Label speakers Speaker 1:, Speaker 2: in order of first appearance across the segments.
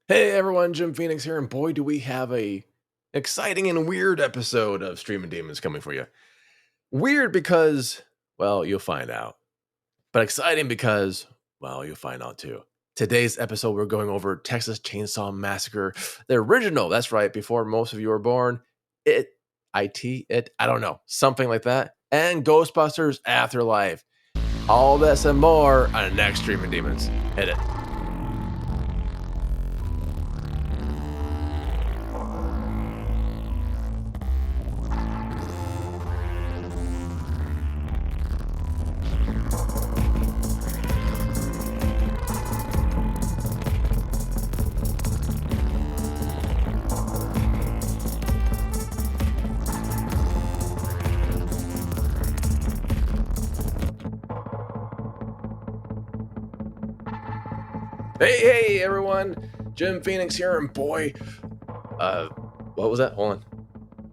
Speaker 1: Hey everyone, Jim Phoenix here, and boy, do we have a exciting and weird episode of Streamin Demons coming for you. Weird because, well, you'll find out. But exciting because, well, you'll find out too. Today's episode, we're going over Texas Chainsaw Massacre, the original. That's right, before most of you were born. I don't know, something like that. And Ghostbusters Afterlife. All this and more on the next Streamin Demons. Hit it. Hey everyone, Jim Phoenix here, and boy, what was that? Hold on.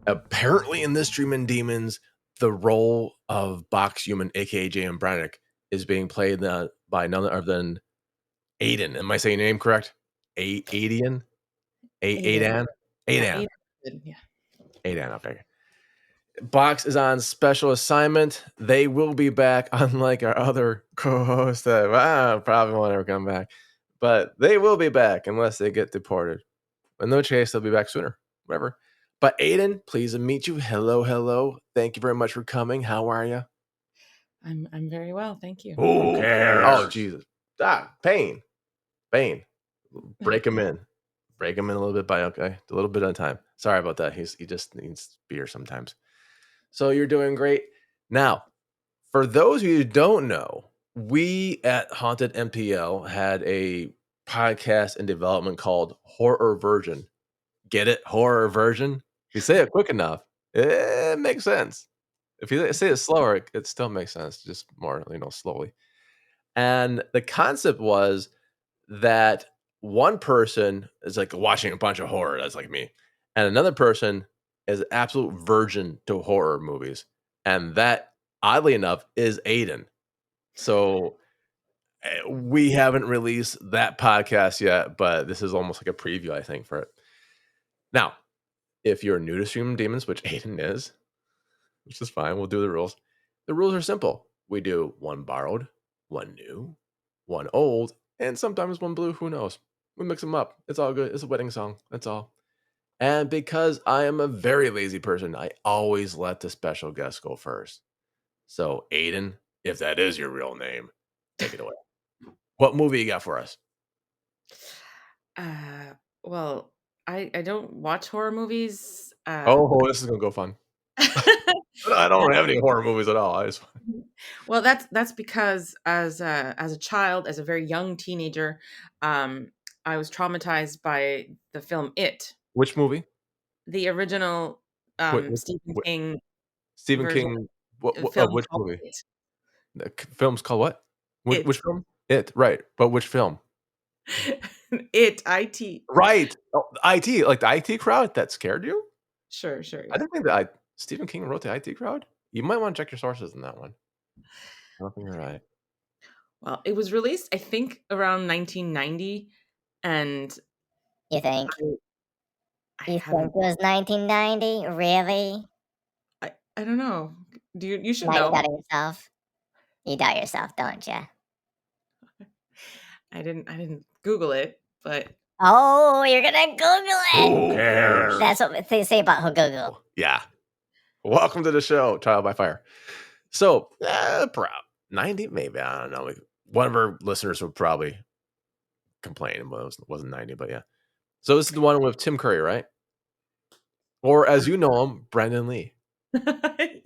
Speaker 1: Apparently in this Streamin Demons, the role of Box Human, aka JM Brannyk, is being played by none other than Aiden. Am I saying your name correct? Adian? Aidan? Aidan.
Speaker 2: Yeah.
Speaker 1: Aidan, okay. Box is on special assignment. They will be back, unlike our other co-hosts that probably won't ever come back. But they will be back unless they get deported. In no case, they'll be back sooner. Whatever. But Aiden, pleased to meet you. Hello. Thank you very much for coming. How are you?
Speaker 2: I'm very well, thank you.
Speaker 1: Who cares? Oh, Jesus. Pain. Break him in. Break him in a little bit okay? A little bit at a time. Sorry about that. He just needs beer sometimes. So you're doing great. Now, for those of you who don't know, we at HauntedMTL had a podcast in development called Horror Virgin. Get it? Horror Virgin? If you say it quick enough, it makes sense. If you say it slower, it still makes sense, just more, slowly. And the concept was that one person is like watching a bunch of horror, that's like me, and another person is an absolute virgin to horror movies, and that, oddly enough, is Aiden. So we haven't released that podcast yet, but this is almost like a preview, I think, for it. Now, if you're new to Streamin Demons, which Aiden is, which is fine, we'll do the rules. The rules are simple. We do one borrowed, one new, one old, and sometimes one blue, who knows. We mix them up. It's all good. It's a wedding song. That's all. And because I am a very lazy person, I always let the special guest go first. So, Aiden, if that is your real name, take it away. What movie you got for us?
Speaker 2: Well, I don't watch horror movies.
Speaker 1: This is gonna go fun. I don't have any horror movies at all.
Speaker 2: Well, that's because as a child, as a very young teenager, I was traumatized by the film It.
Speaker 1: Which movie?
Speaker 2: The original Stephen King.
Speaker 1: Stephen King. Which movie?
Speaker 2: It.
Speaker 1: The film's called what? Which film? It, right. But which film?
Speaker 2: It, IT.
Speaker 1: Right. Oh, IT, like the IT crowd that scared you?
Speaker 2: Sure. Yeah.
Speaker 1: I didn't think that Stephen King wrote the IT crowd. You might want to check your sources in that one. I don't think you're right.
Speaker 2: Well, it was released, I think, around 1990, and
Speaker 3: you think?
Speaker 2: You
Speaker 3: think it was 1990? Really?
Speaker 2: I don't know. You should
Speaker 3: Now
Speaker 2: know.
Speaker 3: you doubt yourself. You doubt yourself, don't you?
Speaker 2: I didn't Google it, but
Speaker 3: oh, you're gonna Google it.
Speaker 1: Who cares?
Speaker 3: That's what they say about Google.
Speaker 1: Yeah. Welcome to the show, Trial by Fire. So, 90, maybe, I don't know. One of our listeners would probably complain, but it wasn't 90, but yeah. So this is the one with Tim Curry, right? Or as you know him, Brandon Lee.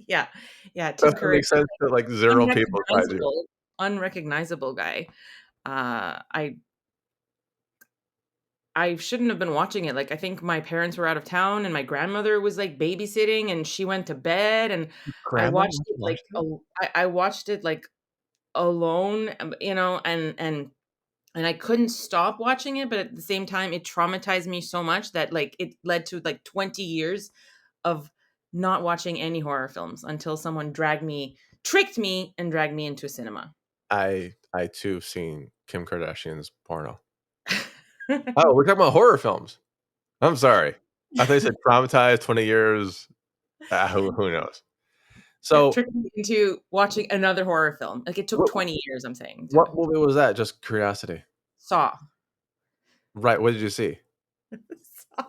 Speaker 2: yeah, Tim Curry
Speaker 1: makes sense to like zero people.
Speaker 2: Unrecognizable guy. I shouldn't have been watching it. Like, I think my parents were out of town and my grandmother was like babysitting and she went to bed, and I watched it like alone, and I couldn't stop watching it, but at the same time it traumatized me so much that like it led to like 20 years of not watching any horror films until someone tricked me and dragged me into a cinema.
Speaker 1: I too seen Kim Kardashian's porno. Oh, we're talking about horror films. I'm sorry. I thought you said traumatized, 20 years. Who knows?
Speaker 2: Yeah,
Speaker 1: So,
Speaker 2: tricked me into watching another horror film. Like, it took
Speaker 1: what
Speaker 2: 20 years, I'm saying,
Speaker 1: what movie was that? Just curiosity.
Speaker 2: Saw.
Speaker 1: Right, what did you see?
Speaker 2: Saw.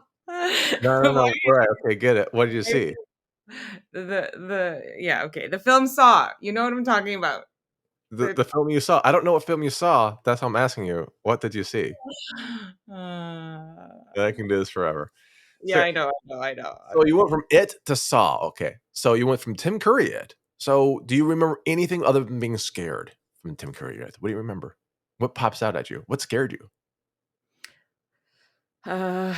Speaker 1: No, no,
Speaker 2: Why
Speaker 1: no. Right, okay, get it. What did you
Speaker 2: are you
Speaker 1: see?
Speaker 2: yeah, okay, the film Saw. You know what I'm talking about.
Speaker 1: The
Speaker 2: The
Speaker 1: film you saw. I don't know what film you saw. That's how I'm asking you. What did you see?
Speaker 2: uh,
Speaker 1: I can do this forever.
Speaker 2: yeah,
Speaker 1: So
Speaker 2: I know, I know, I know,
Speaker 1: so you
Speaker 2: okay.
Speaker 1: went from It to Saw, okay. So you went from Tim Curry It. So do you remember anything other than being scared from Tim Curry It? What do you remember? What pops out at you? What scared you?
Speaker 2: Uh,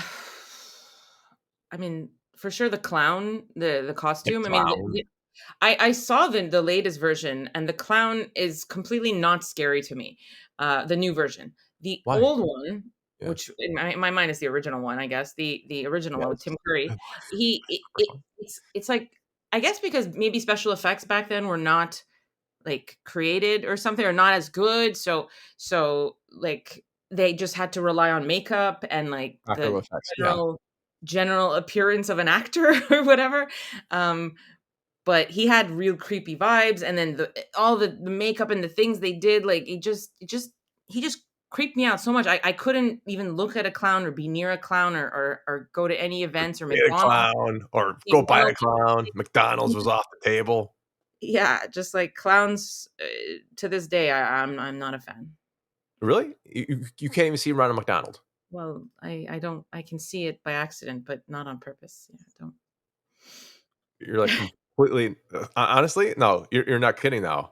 Speaker 2: I mean, for sure the clown, the
Speaker 1: The
Speaker 2: costume. I mean,
Speaker 1: clown?
Speaker 2: I saw the latest version, and the clown is completely not scary to me. The new version, the
Speaker 1: Why?
Speaker 2: old one,
Speaker 1: Yeah.
Speaker 2: which in my mind is the original one, I guess. The original one with
Speaker 1: Yes.
Speaker 2: Tim Curry.
Speaker 1: Good
Speaker 2: He it,
Speaker 1: first
Speaker 2: it
Speaker 1: one.
Speaker 2: it's like, I guess because maybe special effects back then were not like created or something, or not as good. So like they just had to rely on makeup and like
Speaker 1: Practical
Speaker 2: the
Speaker 1: effects, yeah.
Speaker 2: general appearance of an actor or whatever. Um, but he had real creepy vibes, and then all the makeup and the things they did, like he just creeped me out so much. I couldn't even look at a clown or be near a clown or go to any events or
Speaker 1: Be a
Speaker 2: McDonald's.
Speaker 1: clown or go buy a
Speaker 2: McDonald's
Speaker 1: clown. McDonald's was off the table.
Speaker 2: Yeah, just like clowns, to this day, I'm not a fan.
Speaker 1: Really? You can't even see Ronald McDonald?
Speaker 2: Well, I don't, I can see it by accident, but not on purpose. Yeah, don't.
Speaker 1: You're, like, completely honestly? No, you're not kidding now.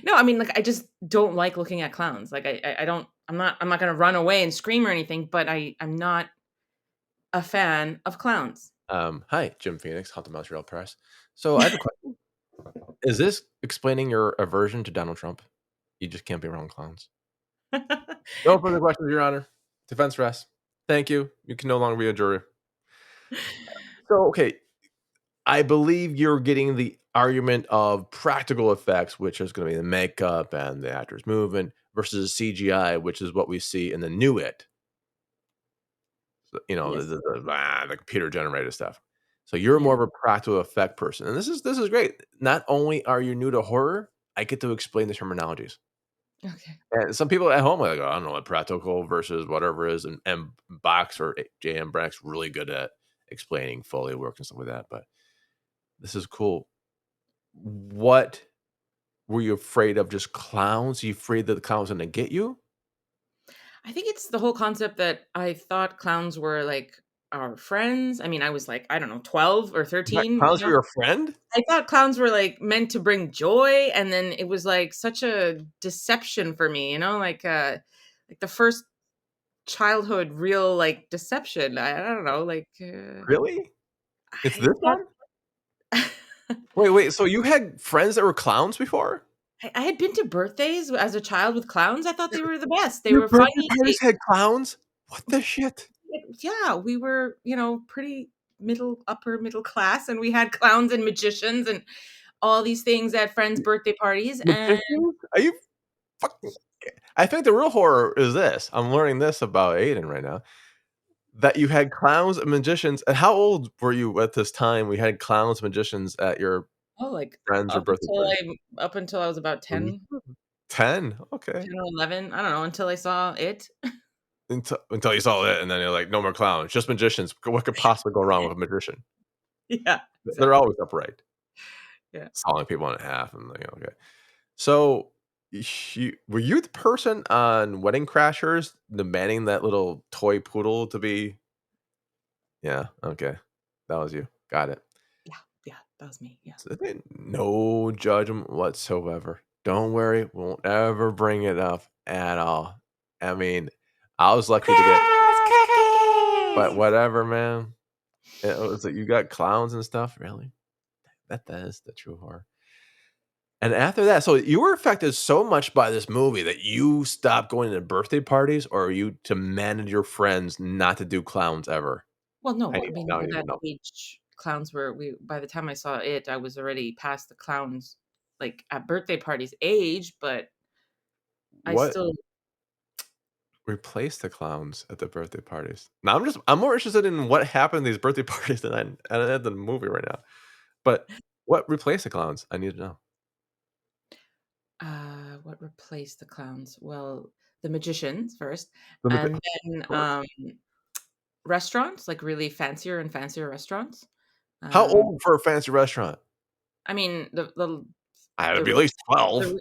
Speaker 2: No, I mean, like, I just don't like looking at clowns. Like, I don't, I'm not gonna run away and scream or anything, but I'm not a fan of clowns.
Speaker 1: Hi, Jim Phoenix, HauntedMTL Press. So I have a question. Is this explaining your aversion to Donald Trump? You just can't be around clowns. No further questions, Your Honor. Defense rests. Thank you. You can no longer be a juror. So, okay, I believe you're getting the argument of practical effects, which is gonna be the makeup and the actors movement, versus CGI, which is what we see in the new It. So,
Speaker 2: Yes.
Speaker 1: the computer generated stuff. So you're
Speaker 2: Yeah.
Speaker 1: more of a practical effect person, and this is great. Not only are you new to horror, I get to explain the terminologies.
Speaker 2: Okay.
Speaker 1: And some people at home are like, "Oh, I don't know what practical versus whatever is," and Box or JM Branny's really good at explaining Foley work and stuff like that, but this is cool. What were you afraid of, just clowns? You afraid that the clowns gonna get you?
Speaker 2: I think it's the whole concept that I thought clowns were like our friends. I mean, I was like, I don't know, 12 or
Speaker 1: You thought
Speaker 2: 13.
Speaker 1: clowns were your friend?
Speaker 2: I thought clowns were, like, meant to bring joy, and then it was, like, such a deception for me, like the first childhood real, like, deception. I don't know, like,
Speaker 1: Really? It's
Speaker 2: I
Speaker 1: this
Speaker 2: thought
Speaker 1: one? Wait, so you had friends that were clowns before?
Speaker 2: I had been to birthdays as a child with clowns. I thought they were the best. They
Speaker 1: Your
Speaker 2: were
Speaker 1: birthday
Speaker 2: funny.
Speaker 1: parties had clowns? What the shit?
Speaker 2: Yeah, we were, pretty upper middle class, and we had clowns and magicians and all these things at friends' birthday parties, and
Speaker 1: Magicians? Are you fucking I think the real horror is this. I'm learning this about Aiden right now, that you had clowns and magicians, and how old were you at this time we had clowns, magicians at your
Speaker 2: oh, like,
Speaker 1: friends or birthday parties?
Speaker 2: up until I was about 10.
Speaker 1: 10? Okay.
Speaker 2: 10 or 11, I don't know, until I saw it.
Speaker 1: Until you saw it, and then you're like, "No more clowns, just magicians." What could possibly go wrong with a magician?
Speaker 2: Yeah,
Speaker 1: They're
Speaker 2: exactly.
Speaker 1: always upright,
Speaker 2: Yeah.
Speaker 1: sawing people in half and, like, okay. So, were you the person on Wedding Crashers demanding that little toy poodle to be yeah, okay. That was you. Got it.
Speaker 2: Yeah, yeah, that was me, yeah.
Speaker 1: So, no judgment whatsoever. Don't worry, we won't ever bring it up at all. I mean, I was lucky to get but
Speaker 3: Cookies!
Speaker 1: whatever, man. It was like, you got clowns and stuff? Really? That is the true horror. And after that so you were affected so much by this movie that you stopped going to birthday parties, or you demanded your friends not to do clowns ever?
Speaker 2: Well, no, I
Speaker 1: I
Speaker 2: mean,
Speaker 1: now I
Speaker 2: by
Speaker 1: need to
Speaker 2: that
Speaker 1: know.
Speaker 2: age, clowns were we by the time I saw it, I was already past the clowns, like, at birthday parties age, but I
Speaker 1: What
Speaker 2: still
Speaker 1: replace the clowns at the birthday parties? Now I'm more interested in what happened at these birthday parties than at the movie right now. But what replaced the clowns? I need to know.
Speaker 2: What replaced the clowns? Well, the magicians first,
Speaker 1: The magi
Speaker 2: and
Speaker 1: Of
Speaker 2: then,
Speaker 1: course.
Speaker 2: restaurants, like really fancier and fancier restaurants.
Speaker 1: How
Speaker 2: Um,
Speaker 1: old for a fancy restaurant?
Speaker 2: I mean,
Speaker 1: I would
Speaker 2: the
Speaker 1: be at
Speaker 2: Ritz,
Speaker 1: least 12.
Speaker 2: the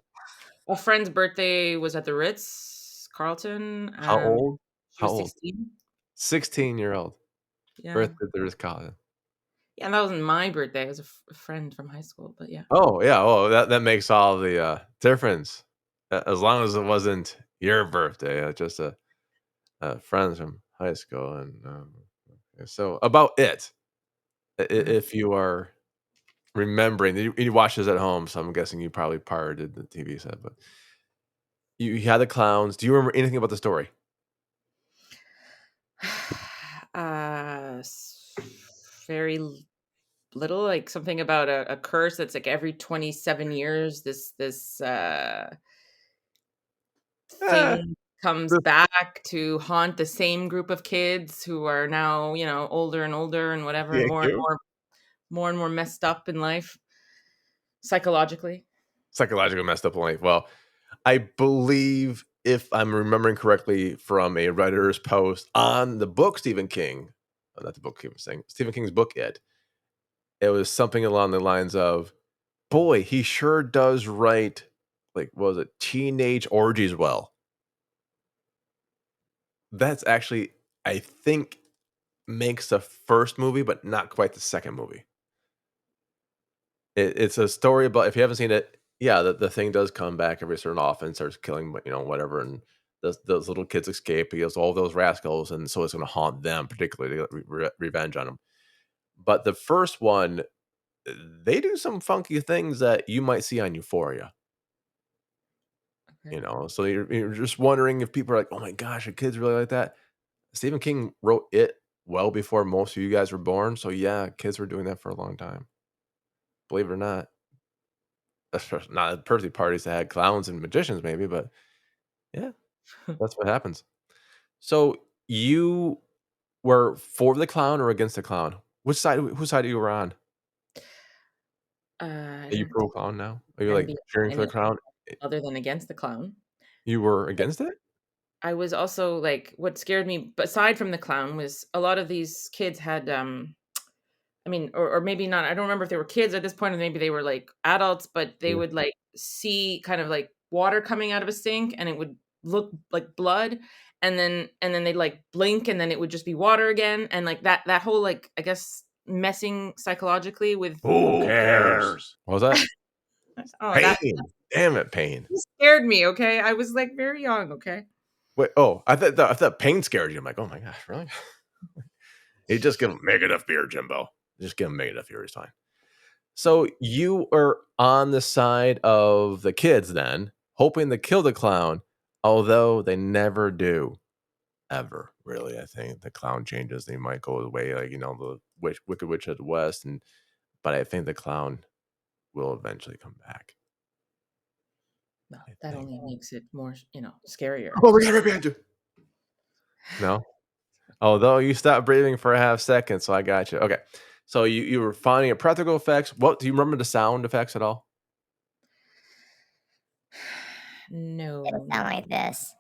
Speaker 2: a friend's birthday was at the Ritz Carlton,
Speaker 1: How
Speaker 2: and
Speaker 1: old?
Speaker 2: she
Speaker 1: How
Speaker 2: was
Speaker 1: old?
Speaker 2: 16.
Speaker 1: 16-year-old.
Speaker 2: Yeah.
Speaker 1: Birthday there is college.
Speaker 2: Yeah, and that wasn't my birthday, it was a friend from high school, but yeah.
Speaker 1: Oh, yeah. Oh, that makes all the, difference. As long as it wasn't your birthday, just friends from high school and, okay, so about it,
Speaker 2: Mhm.
Speaker 1: if you are remembering you watched this at home, so I'm guessing you probably pirated the TV set, but you had the clowns. Do you remember anything about the story?
Speaker 2: S very little, like something about a curse that's like every 27 years, this
Speaker 1: Eh,
Speaker 2: thing comes
Speaker 1: the
Speaker 2: back to haunt the same group of kids who are now, older and older and whatever, and
Speaker 1: CAQ?
Speaker 2: more and more messed up in life psychologically.
Speaker 1: Psychologically messed up life. Well, I believe if I'm remembering correctly from a Redditor's post on the book Stephen King, not the book he was saying, Stephen King's book, it was something along the lines of, boy, he sure does write, like, what was it, teenage orgies well. That's actually, I think, makes the first movie, but not quite the second movie. It's a story about, if you haven't seen it, yeah, the thing does come back every so often, starts killing, whatever, and those little kids escape. He has all those rascals, and so it's going to haunt them, particularly to get revenge on them. But the first one, they do some funky things that you might see on Euphoria.
Speaker 2: Okay.
Speaker 1: So you're just wondering if people are like, oh my gosh, are kids really like that? Stephen King wrote it well before most of you guys were born, so yeah, kids were doing that for a long time. Believe it or not. Especially not at birthday parties that had clowns and magicians maybe, but yeah, that's what happens. So you were for the clown or against the clown? Whose side you were on?
Speaker 2: I
Speaker 1: Are you
Speaker 2: don't
Speaker 1: pro
Speaker 2: think
Speaker 1: clown now? Are you,
Speaker 2: I can
Speaker 1: like,
Speaker 2: be
Speaker 1: cheering for the
Speaker 2: anything
Speaker 1: clown?
Speaker 2: other than against the clown.
Speaker 1: You were against it?
Speaker 2: I was also like, what scared me, aside from the clown, was a lot of these kids had, I mean, or maybe not. I don't remember if they were kids at this point, or maybe they were like adults, but they
Speaker 1: Yeah.
Speaker 2: would like see kind of like water coming out of a sink, and it would look like blood, and then they'd like blink, and then it would just be water again, and like that whole, like, I guess, messing psychologically with.
Speaker 1: Who cares? What was that?
Speaker 2: Oh, that
Speaker 1: Pain. Damn it, Pain.
Speaker 2: scared me. Okay, I was like very young. Okay.
Speaker 1: Wait, I thought pain scared you. I'm like, "Oh my gosh, really?" You just give him make enough beer, Jimbo. Just give him make enough beer, he's fine. So you are on the side of the kids then, hoping to kill the clown, although they never do, ever, really. I think the clown changes, they might go away, like, the Wicked Witch of the West, but I think the clown will eventually come back,
Speaker 2: No,
Speaker 1: I
Speaker 2: that
Speaker 1: think.
Speaker 2: only makes it more, scarier.
Speaker 1: Oh, we got right behind you. No? Although you stopped breathing for a half second, so I got you. Okay. So you were finding a practical effects. What do you remember the sound effects at all?
Speaker 3: It'll
Speaker 2: No,
Speaker 3: sound like this.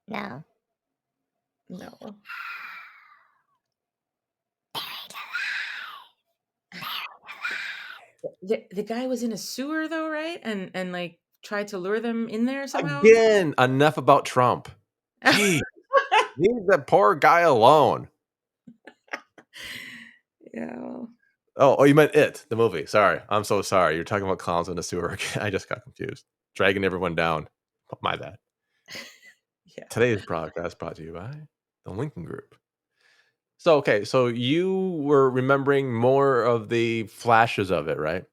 Speaker 3: No.
Speaker 2: no. The guy was in a sewer though, right? And like tried to lure them in there somehow?
Speaker 1: Again, enough about Trump. Gee, leave that poor guy alone.
Speaker 2: Yeah, well,
Speaker 1: Oh, you meant It, the movie. Sorry. I'm so sorry. You're talking about clowns in the sewer again. I just got confused. Dragging everyone down. My bad.
Speaker 2: yeah.
Speaker 1: Today's podcast brought to you by the Lincoln Group. So, okay, so you were remembering more of the flashes of it, right?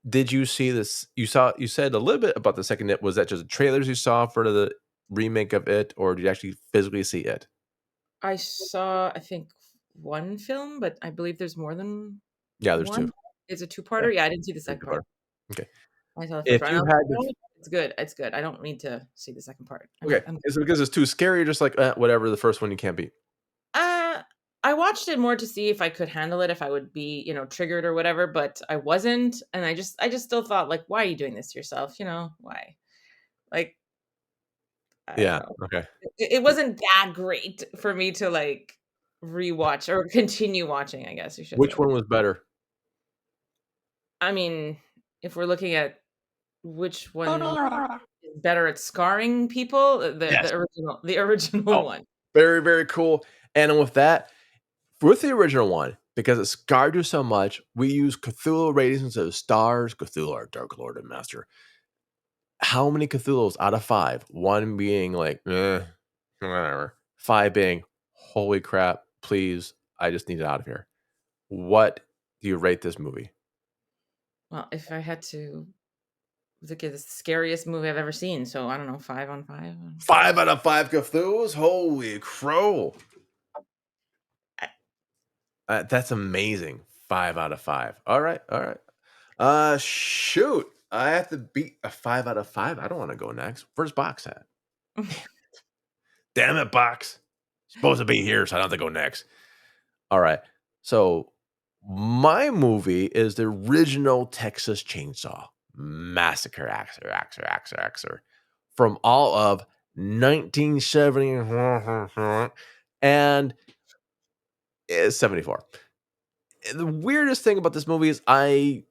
Speaker 1: Did you see this? You said a little bit about the second It. Was that just trailers you saw for the remake of It, or did you actually physically see it?
Speaker 2: I saw, I think, one film, but I believe there's more than
Speaker 1: Yeah, there's two.
Speaker 2: one. It's a
Speaker 1: Yeah,
Speaker 2: two-parter? Yeah, I didn't see the
Speaker 1: there's
Speaker 2: second
Speaker 1: two
Speaker 2: part.
Speaker 1: part. Okay.
Speaker 2: I saw the first
Speaker 1: If
Speaker 2: one.
Speaker 1: you had to
Speaker 2: It's good. It's good. I don't need to see the second part.
Speaker 1: Okay. Is it because it's too scary or just like, whatever, the first one you can't beat?
Speaker 2: Uh, I watched it more to see if I could handle it, if I would be, triggered or whatever, but I wasn't, and I just still thought, like, "Why are you doing this to yourself?" Why? Like, I don't
Speaker 1: Yeah,
Speaker 2: know.
Speaker 1: okay.
Speaker 2: It wasn't that great for me to, like, rewatch or continue watching, I guess you should
Speaker 1: Which
Speaker 2: say.
Speaker 1: one was better?
Speaker 2: I mean, if we're looking at which one is better at scarring people,
Speaker 1: Yes.
Speaker 2: the original
Speaker 1: Oh,
Speaker 2: one.
Speaker 1: very, very cool. And with that, with the original one, because it scarred you so much, we use Cthulhu ratings instead of stars. Cthulhu, our Dark Lord and Master. How many Cthulhus out of 5? 1 being like, whatever. 5 being, holy crap, please, I just need it out of here. What do you rate this movie?
Speaker 2: Well, if I had to look at the scariest movie I've ever seen, so I don't know, 5 on 5?
Speaker 1: 5 out of 5 Cthulhus? Holy crow. That's amazing. 5 out of 5. All right, all right. Shoot. I have to beat a 5 out of 5. I don't want to go next. Where's Box at? Damn it, Box. Supposed to be here, so I don't have to go next. All right. So my movie is the original Texas Chainsaw Massacre Axer from all of 1970 and it's 74. The weirdest thing about this movie is I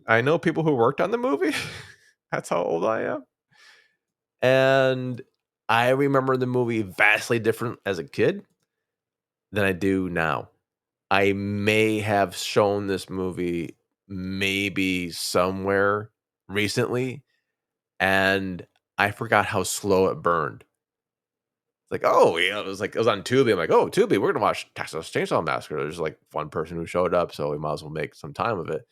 Speaker 1: know people who worked on the movie. That's how old I am. And I remember the movie vastly different as a kid than I do now. I may have shown this movie maybe somewhere recently, and I forgot how slow it burned. Like, oh, yeah, it was on Tubi. I'm like, oh, Tubi, we're gonna watch Texas Chainsaw Massacre. There's like one person who showed up, so we might as well make some time of it.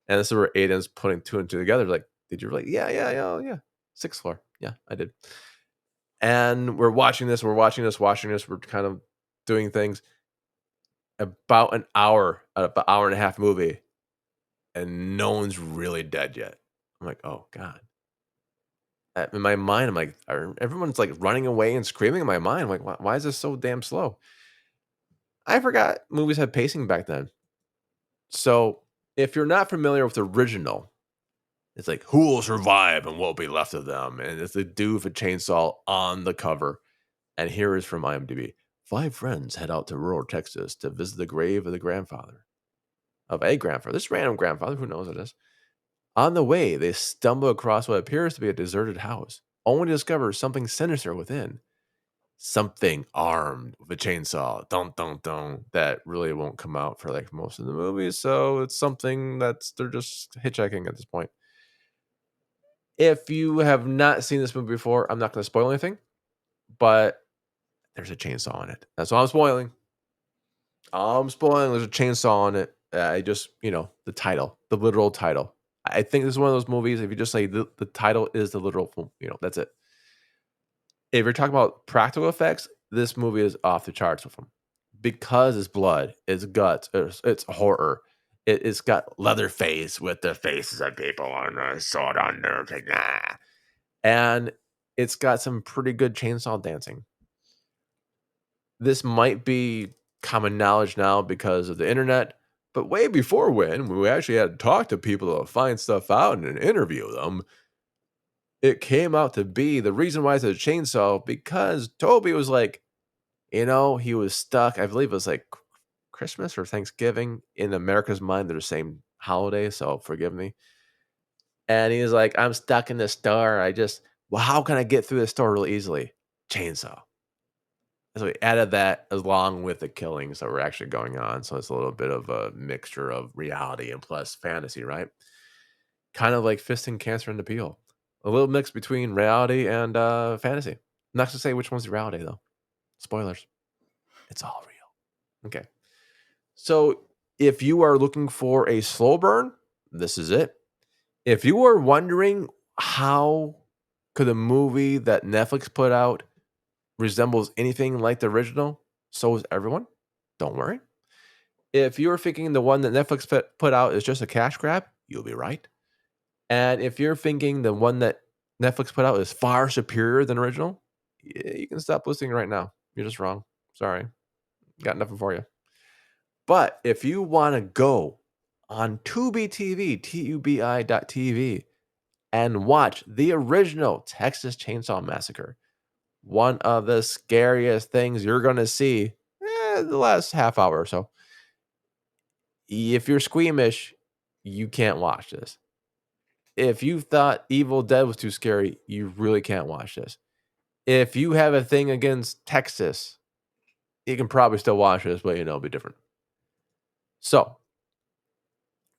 Speaker 1: And this is where Aiden's putting 2 and 2 together. Like, did you really? Yeah, yeah, yeah, yeah. 6th floor. Yeah, I did. And we're watching this. We're kind of doing things. About an hour, about hour and a half movie, and no one's really dead yet. I'm like, oh god. In my mind, I'm like, everyone's like running away and screaming in my mind. I'm like, why is this so damn slow? I forgot movies had pacing back then. So if you're not familiar with the original, it's like, who will survive and what will be left of them? And it's a dude with a chainsaw on the cover. And here is from IMDb. 5 friends head out to rural Texas to visit the grave of a grandfather. This random grandfather, who knows what it is. On the way, they stumble across what appears to be a deserted house, only to discover something sinister within. Something armed with a chainsaw, dun dun dun, that really won't come out for like most of the movie. So it's something they're just hitchhiking at this point. If you have not seen this movie before, I'm not going to spoil anything, but there's a chainsaw in it. That's all I'm spoiling. I'm spoiling. There's a chainsaw on it. I just, the title, the literal title. I think this is one of those movies. If you just say the title is the literal, that's it. If you're talking about practical effects, this movie is off the charts with them because it's blood, it's guts, it's horror. It's got Leatherface with the faces of people on a sword on there, like, nah. And it's got some pretty good chainsaw dancing. This might be common knowledge now because of the internet, but way before when we actually had to talk to people to find stuff out and interview them, it came out to be the reason why it's a chainsaw because Toby was like, he was stuck. I believe it was like Christmas or Thanksgiving. In America's mind, they're the same holiday, so forgive me. And he was like, I'm stuck in the store. How can I get through the store really easily? Chainsaw. So we added that along with the killings that were actually going on. So it's a little bit of a mixture of reality and plus fantasy, right? Kind of like Fisting Cancer and the Peel. A little mix between reality and fantasy. Not to say which one's reality, though. Spoilers. It's all real. Okay. So if you are looking for a slow burn, this is it. If you are wondering how could a movie that Netflix put out resembles anything like the original, so is everyone. Don't worry. If you're thinking the one that Netflix put out is just a cash grab, you'll be right. And if you're thinking the one that Netflix put out is far superior than original, you can stop listening right now. You're just wrong. Sorry. Got nothing for you. But if you want to go on Tubi TV, tubi.tv, and watch the original Texas Chainsaw Massacre, one of the scariest things you're going to see the last half hour or so. If you're squeamish, you can't watch this. If you thought Evil Dead was too scary, you really can't watch this. If you have a thing against Texas, you can probably still watch this, but it'll be different. So,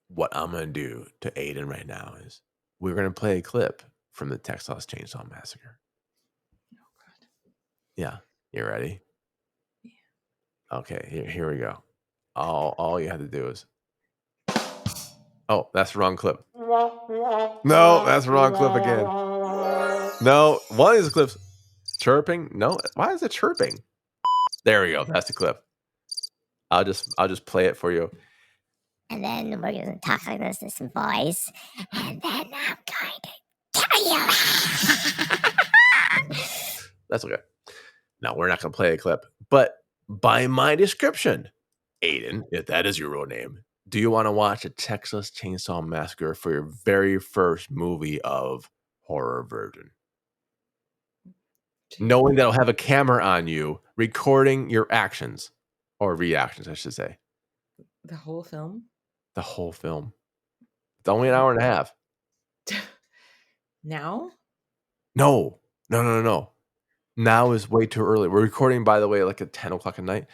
Speaker 1: what I'm going to do to Aiden right now is we're going to play a clip from the Texas Chainsaw Massacre.
Speaker 2: Oh, God.
Speaker 1: Yeah. You ready?
Speaker 2: Yeah.
Speaker 1: Okay, here we go. All you have to do is... Oh, that's the wrong clip. No, that's the wrong clip again. No, one of these clips chirping. No, why is it chirping? There we go. That's the clip. I'll just play it for you.
Speaker 3: And then we're going to talk like this to some voice. And then I'm going to kill you.
Speaker 1: That's okay. No, we're not going to play a clip. But by my description, Aiden, if that is your real name, do you want to watch a Texas Chainsaw Massacre for your very first movie of Horror Virgin? Knowing that I'll have a camera on you recording your actions or reactions, I should say.
Speaker 2: The whole film?
Speaker 1: The whole film. It's only an hour and a half.
Speaker 2: Now?
Speaker 1: No. Now is way too early. We're recording, by the way, like at 10 o'clock at night.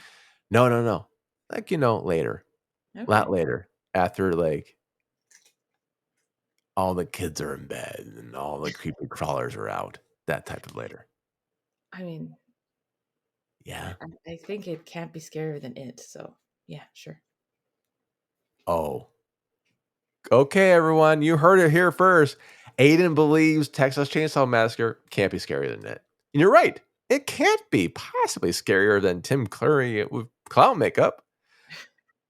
Speaker 1: No. Like, later. A lot later. After, like, all the kids are in bed and all the creepy crawlers are out. That type of later.
Speaker 2: I mean...
Speaker 1: Yeah.
Speaker 2: I think it can't be scarier than it, so yeah, sure.
Speaker 1: Oh. Okay, everyone. You heard it here first. Aiden believes Texas Chainsaw Massacre can't be scarier than it. And you're right. It can't be possibly scarier than Tim Curry with clown makeup.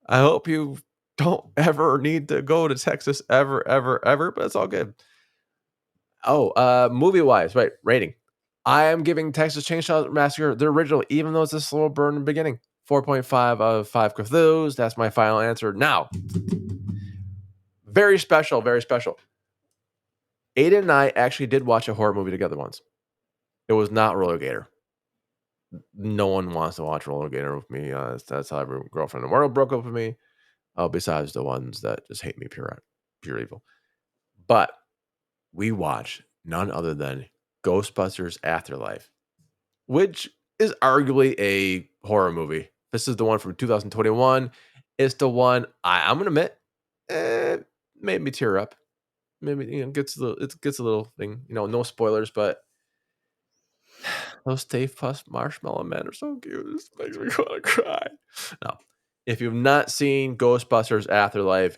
Speaker 1: I hope you don't ever need to go to Texas ever, but it's all good. Oh, movie-wise, right, rating. I am giving Texas Chainsaw Massacre the original, even though it's a slow burn in the beginning. 4.5 out of 5 Cthulhu's. That's my final answer. Now, very special. Aiden and I actually did watch a horror movie together once. It was not Roller Gator. No one wants to watch Roller Gator with me. That's how every girlfriend in the world broke up with me. Besides the ones that just hate me pure evil. But we watched none other than Ghostbusters Afterlife, which is arguably a horror movie. This is the one from 2021. It's the one I'm gonna admit made me tear up. Maybe gets a little thing. No spoilers, but those Stay Puft Marshmallow Men are so cute. This makes me want to cry. No, if you've not seen Ghostbusters Afterlife,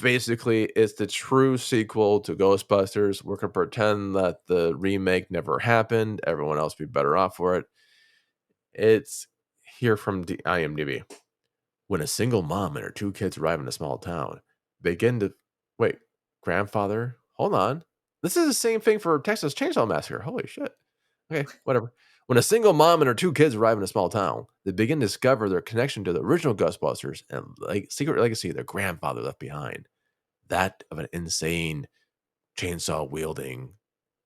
Speaker 1: basically it's the true sequel to Ghostbusters. We're gonna pretend that the remake never happened. Everyone else be better off for it. It's here from IMDb. When a single mom and her 2 kids arrive in a small town, begin to wait. Grandfather, hold on. This is the same thing for Texas Chainsaw Massacre. Holy shit. Okay, whatever. When a single mom and her 2 kids arrive in a small town, they begin to discover their connection to the original Ghostbusters and secret legacy their grandfather left behind. That of an insane chainsaw wielding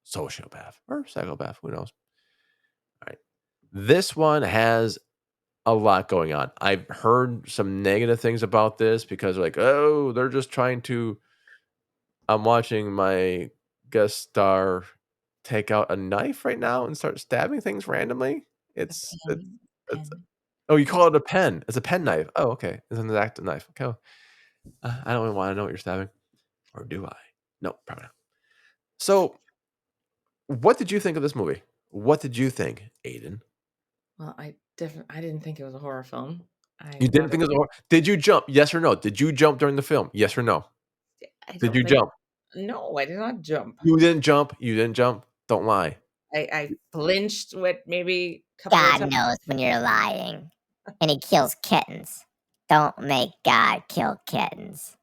Speaker 1: sociopath or psychopath. Who knows? All right. This one has a lot going on. I've heard some negative things about this because they're just trying to... I'm watching my guest star take out a knife right now and start stabbing things randomly. It's oh, you call it a pen. It's a pen knife. Oh, okay. It's an active knife. Okay. I don't even want to know what you're stabbing. Or do I? No, probably not. So, what did you think of this movie? What did you think, Aiden?
Speaker 2: Well, I didn't think it was a horror film.
Speaker 1: You didn't think it was a horror? Did you jump? Yes or no? Did you jump during the film? Yes or no? Did you jump?
Speaker 2: No, I did not jump.
Speaker 1: You didn't jump? You didn't jump? Don't lie.
Speaker 2: I flinched with maybe a couple of
Speaker 3: God
Speaker 2: times.
Speaker 3: knows when you're lying. And he kills kittens. Don't make God kill kittens.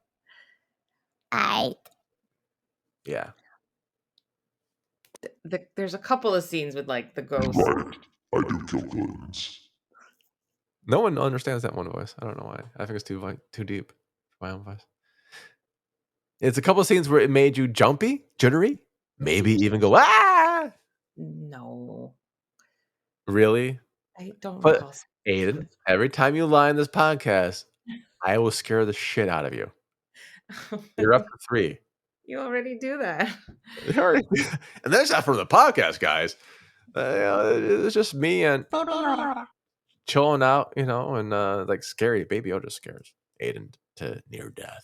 Speaker 1: Yeah.
Speaker 2: There's a couple of scenes with like the
Speaker 4: Be
Speaker 2: ghosts.
Speaker 4: right. I do kill glutons.
Speaker 1: No one understands that one voice. I don't know why. I think it's too deep for my own voice. It's a couple of scenes where it made you jumpy, jittery, maybe even go, ah!
Speaker 2: No,
Speaker 1: Really?
Speaker 2: I don't
Speaker 1: But
Speaker 2: recall.
Speaker 1: Aiden, every time you lie in this podcast, I will scare the shit out of you. You're up to 3.
Speaker 2: You already do that.
Speaker 1: And that's not from the podcast, guys. It's just me and chilling out, and like scary. Baby Yoda scares Aiden to near death.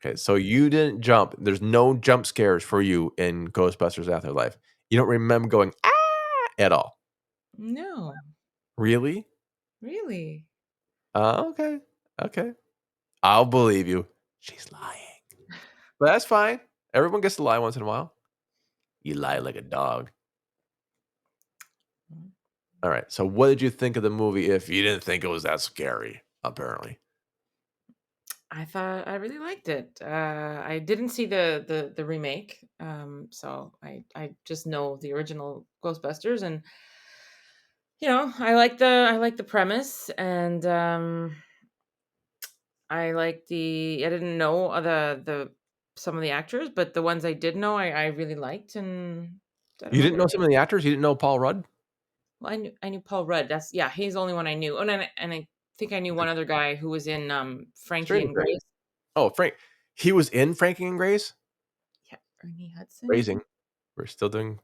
Speaker 1: Okay, so you didn't jump. There's no jump scares for you in Ghostbusters Afterlife. You don't remember going ah at all.
Speaker 2: No,
Speaker 1: Really?
Speaker 2: really.
Speaker 1: Okay. Okay. I'll believe you. She's lying. But that's fine. Everyone gets to lie once in a while. You lie like a dog. All right. So what did you think of the movie if you didn't think it was that scary, apparently?
Speaker 2: I really liked it. I didn't see the remake, so I just know the original Ghostbusters, and I like the premise, and I didn't know the some of the actors, but the ones I did know, I really liked, and I don't
Speaker 1: You
Speaker 2: know.
Speaker 1: didn't know some of the actors? You didn't know Paul Rudd?
Speaker 2: Well, I knew Paul Rudd. He's the only one I knew. Oh, and I think I knew one other guy who was in Frankie
Speaker 1: Stranger
Speaker 2: and
Speaker 1: Things.
Speaker 2: Grace.
Speaker 1: Oh, Frank. He was in Frankie and Grace?
Speaker 2: Yeah, Ernie Hudson.
Speaker 1: Raising. We're still doing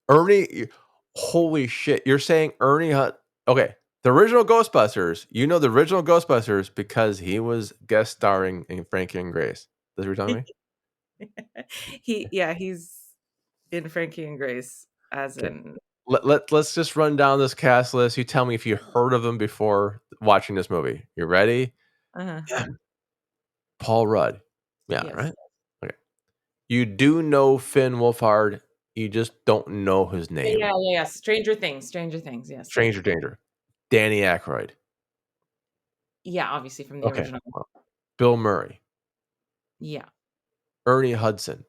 Speaker 1: Ernie. Holy shit. You're saying Ernie Hut. Okay. The original Ghostbusters. You know the original Ghostbusters because he was guest starring in Frankie and Grace. That's what you're telling me?
Speaker 2: He's in Frankie and Grace as
Speaker 1: Okay.
Speaker 2: in.
Speaker 1: Let's just run down this cast list. You tell me if you heard of them before watching this movie. You ready?
Speaker 2: Uh-huh.
Speaker 1: Paul Rudd. Yeah,
Speaker 2: Yes.
Speaker 1: right? Okay. You do know Finn Wolfhard. You just don't know his name.
Speaker 2: Yeah. Stranger Things. Yes.
Speaker 1: Stranger Danger. Danny Aykroyd.
Speaker 2: Yeah, obviously from the original.
Speaker 1: Well, Bill Murray.
Speaker 2: Yeah.
Speaker 1: Ernie Hudson.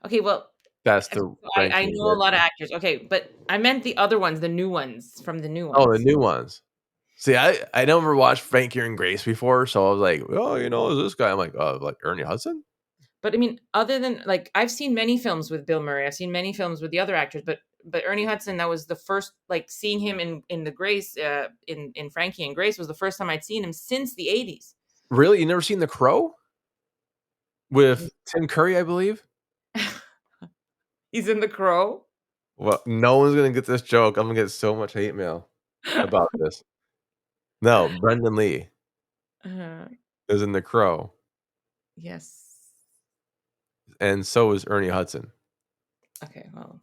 Speaker 2: Okay, well,
Speaker 1: That's the
Speaker 2: I know a lot of actors. Okay, but I meant the other ones, the new ones from the new ones.
Speaker 1: Oh, the new ones. See, I never watched Frankie and Grace before, so I was like, oh, is this guy? I'm like, oh, like Ernie Hudson?
Speaker 2: But I mean, other than like, I've seen many films with Bill Murray. I've seen many films with the other actors, but Ernie Hudson, that was the first, like seeing him in the Grace, in Frankie and Grace was the first time I'd seen him since the 80s.
Speaker 1: Really? You never seen The Crow? With Tim Curry, I believe?
Speaker 2: He's in The Crow?
Speaker 1: Well, no one's going to get this joke. I'm going to get so much hate mail about this. No, Brendan Lee is in The Crow.
Speaker 2: Yes.
Speaker 1: And so is Ernie Hudson.
Speaker 2: Okay, well,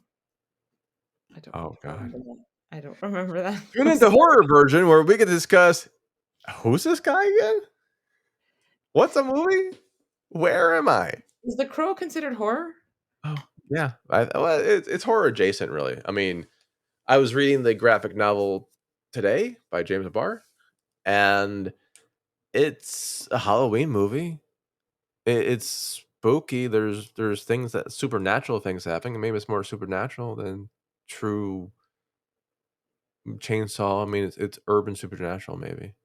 Speaker 2: I don't.
Speaker 1: Oh, God.
Speaker 2: I don't remember that.
Speaker 1: Tune into Horror Virgin, where we can discuss who's this guy again? What's a movie? Where am I?
Speaker 2: Is The Crow considered horror?
Speaker 1: Oh, yeah. It's horror adjacent, really. I mean, I was reading the graphic novel today by James Barr, and it's a Halloween movie. It's spooky. There's things that supernatural things happening. Maybe it's more supernatural than true chainsaw. I mean, it's urban supernatural, maybe.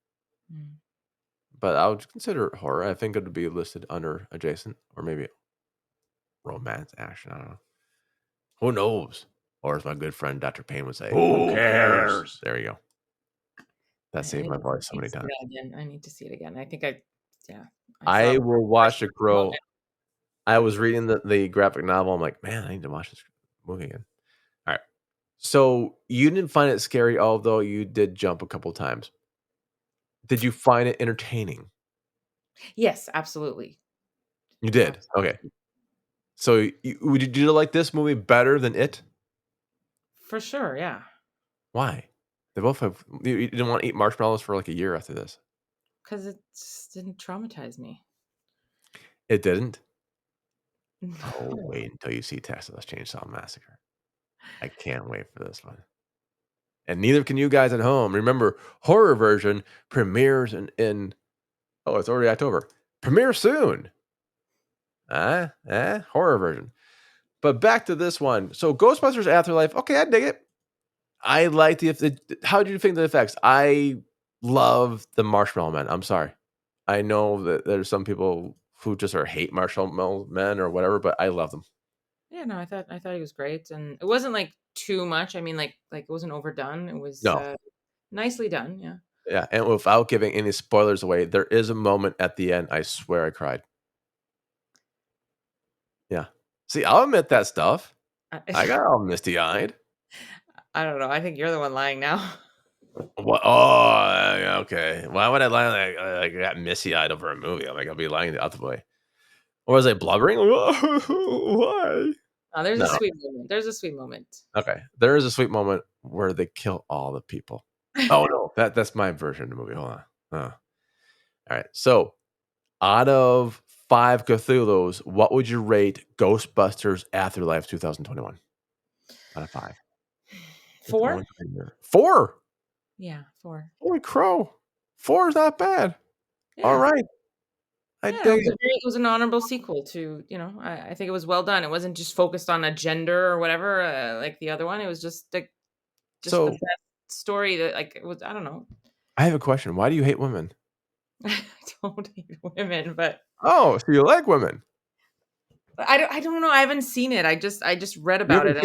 Speaker 1: But I would consider it horror. I think it would be listed under adjacent or maybe romance, action. I don't know. Who knows? Or as my good friend Dr. Payne would say,
Speaker 4: Who cares?
Speaker 1: There you go. That saved my voice so many times.
Speaker 2: I need to see it again. I think
Speaker 1: I will watch it grow. I was reading the graphic novel. I'm like, man, I need to watch this movie again. All right. So you didn't find it scary, although you did jump a couple times. Did you find it entertaining?
Speaker 2: Yes, absolutely.
Speaker 1: You did?
Speaker 2: Absolutely.
Speaker 1: Okay. So did you like this movie better than it?
Speaker 2: For sure, yeah.
Speaker 1: Why? They both have. You didn't want to eat marshmallows for like a year after this.
Speaker 2: Because it just didn't traumatize me.
Speaker 1: It didn't? Oh, wait until you see Texas Chainsaw Massacre. I can't wait for this one. And neither can you guys at home. Remember, Horror Virgin premieres in oh, it's already October. Premiere soon. Horror Virgin. But back to this one. So Ghostbusters Afterlife. Okay, I dig it. I like how do you think the effects? I love the Marshmallow Man. I'm sorry. I know that there's some people who just hate Marshmallow Men or whatever, but I love them.
Speaker 2: Yeah, no, I thought he was great, and it wasn't like too much. I mean, like it wasn't overdone. It was nicely done. Yeah.
Speaker 1: Yeah, and without giving any spoilers away, there is a moment at the end. I swear I cried. Yeah. See, I'll admit that stuff. I got all misty eyed.
Speaker 2: I don't know. I think you're the one lying now.
Speaker 1: What? Oh, okay. Why would I lie? Like I got misty eyed over a movie. I'm like, I'll be lying the other way. Or was I blubbering? Why?
Speaker 2: Oh, there's a sweet moment. There's a sweet moment.
Speaker 1: Okay, there is a sweet moment where they kill all the people. Oh no, that's my version of the movie. Hold on. All right. So, out of 5 Cthulhu's, what would you rate Ghostbusters Afterlife 2021? Out of 5.
Speaker 2: 4?
Speaker 1: 4.
Speaker 2: Yeah, 4.
Speaker 1: Holy crow! 4 is not bad.
Speaker 2: Yeah.
Speaker 1: All right.
Speaker 2: It was an honorable sequel to, I think it was well done. It wasn't just focused on a gender or whatever, like the other one. It was just the best story that, like, it was. I don't know.
Speaker 1: I have a question. Why do you hate women?
Speaker 2: I don't hate women, but
Speaker 1: so you like women?
Speaker 2: I don't know. I haven't seen it. I just read about it.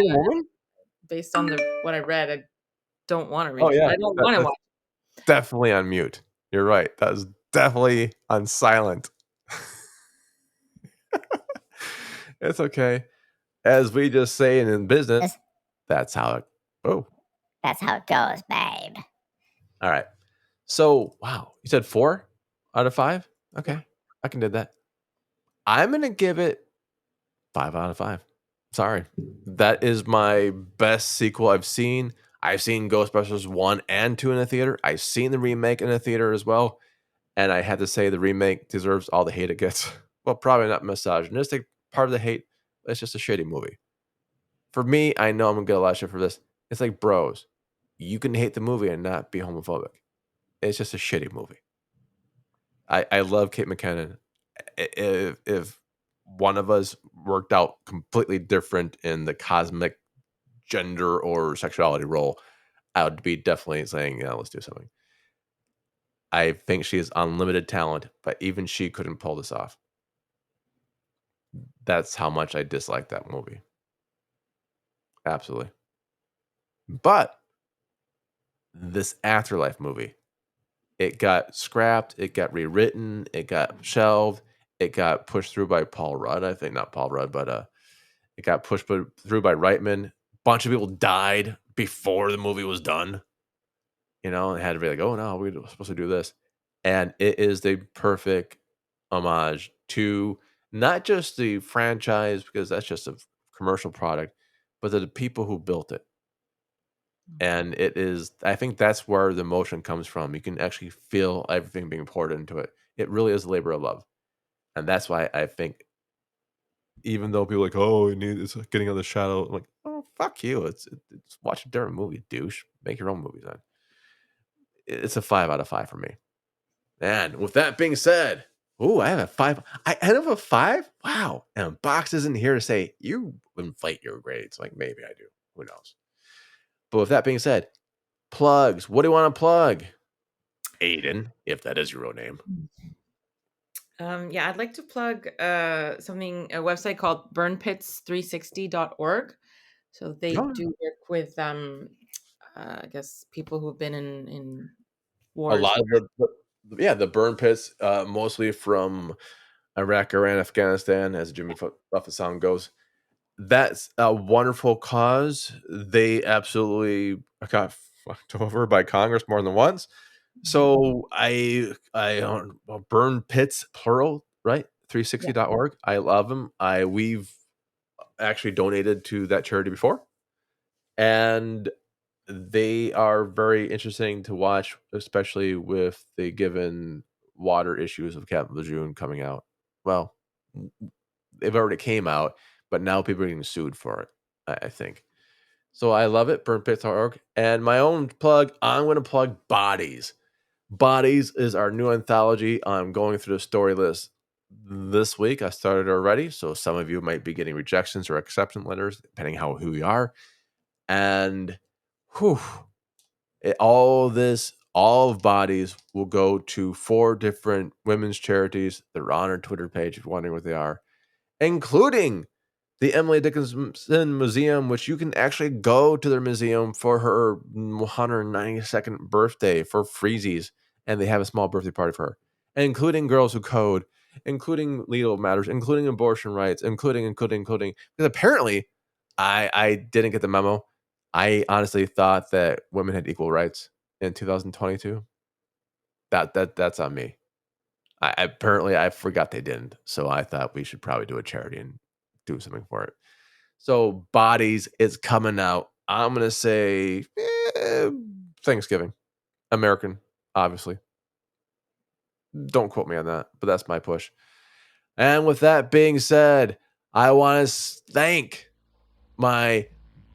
Speaker 2: Based on what I read, I don't want to read.
Speaker 1: Oh yeah,
Speaker 2: I don't want to watch.
Speaker 1: Definitely on mute. You're right. That was definitely on silent. It's okay. As we just say in business, that's how it
Speaker 3: That's how it goes, babe.
Speaker 1: All right. So, wow. You said 4 out of 5? Okay. I can do that. I'm going to give it 5 out of 5. Sorry. That is my best sequel I've seen. I've seen Ghostbusters 1 and 2 in the theater. I've seen the remake in the theater as well. And I had to say the remake deserves all the hate it gets. Well, probably not misogynistic part of the hate. It's just a shitty movie. For me, I know I'm going to get a lot of shit for this. It's like, bros, you can hate the movie and not be homophobic. It's just a shitty movie. I love Kate McKinnon. If one of us worked out completely different in the cosmic gender or sexuality role, I would be definitely saying, yeah, let's do something. I think she has unlimited talent, but even she couldn't pull this off. That's how much I dislike that movie. Absolutely. But this Afterlife movie, it got scrapped, it got rewritten, it got shelved, it got pushed through by Paul Rudd. I think not Paul Rudd, but it got pushed through by Reitman. Bunch of people died before the movie was done. And had to be like, oh no, we were supposed to do this. And it is the perfect homage to not just the franchise, because that's just a commercial product, but to the people who built it. And it is, I think that's where the emotion comes from. You can actually feel everything being poured into it. It really is a labor of love. And that's why I think, even though people are like, oh, it's getting on the shadow, I'm like, oh, fuck you. It's watch a different movie, douche. Make your own movies then. It's a 5 out of 5 for me. And with that being said, I have a 5. I have a 5? Wow. And Box isn't here to say, you inflate your grades. Like, maybe I do. Who knows? But with that being said, plugs. What do you want to plug? Aiden, if that is your real name.
Speaker 2: Yeah, I'd like to plug a website called burnpits360.org. So they do work with I guess people who have been in wars.
Speaker 1: A lot of the burn pits, mostly from Iraq, Iran, Afghanistan, as Jimmy Buffett song goes. That's a wonderful cause. They absolutely got fucked over by Congress more than once. So I burn pits plural, right? 360.org. I love them. We've actually donated to that charity before, and they are very interesting to watch, especially with the given water issues of Cap Lejeune coming out. Well, they've already came out, but now people are getting sued for it, I think. So I love it, burnpits.org. And my own plug, I'm going to plug Bodies. Bodies is our new anthology. I'm going through the story list. this week. I started already, so some of you might be getting rejections or acceptance letters, depending on who you are. And whew, all of bodies will go to 4 different women's charities. They're on our Twitter page if you're wondering what they are, including the Emily Dickinson Museum, which you can actually go to their museum for her 192nd birthday for freezies, and they have a small birthday party for her, including Girls Who Code, including legal matters, including abortion rights, including. Because apparently, I didn't get the memo. I honestly thought that women had equal rights in 2022. That's on me. Apparently I forgot they didn't, so I thought we should probably do a charity and do something for it. So Bodies is coming out. I'm gonna say Thanksgiving, American, obviously. Don't quote me on that, but that's my push. And with that being said, I want to thank my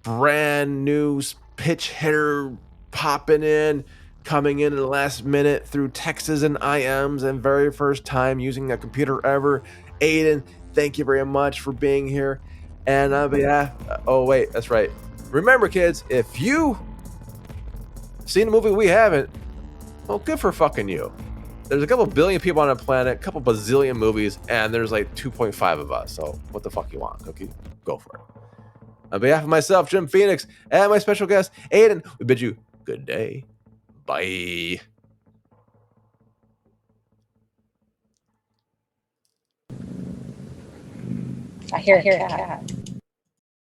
Speaker 1: brand new pitch hitter popping in, coming in the last minute through texts and IMs, and very first time using a computer ever. Aiden, thank you very much for being here. And oh wait, that's right. Remember, kids, if you seen a movie we haven't, well, good for fucking you. There's a couple billion people on the planet, a couple bazillion movies, and there's like 2.5 of us. So what the fuck you want, Cookie? Go for it. On behalf of myself, Jim Phoenix, and my special guest, Aiden, we bid you good day. Bye.
Speaker 5: I hear a cat.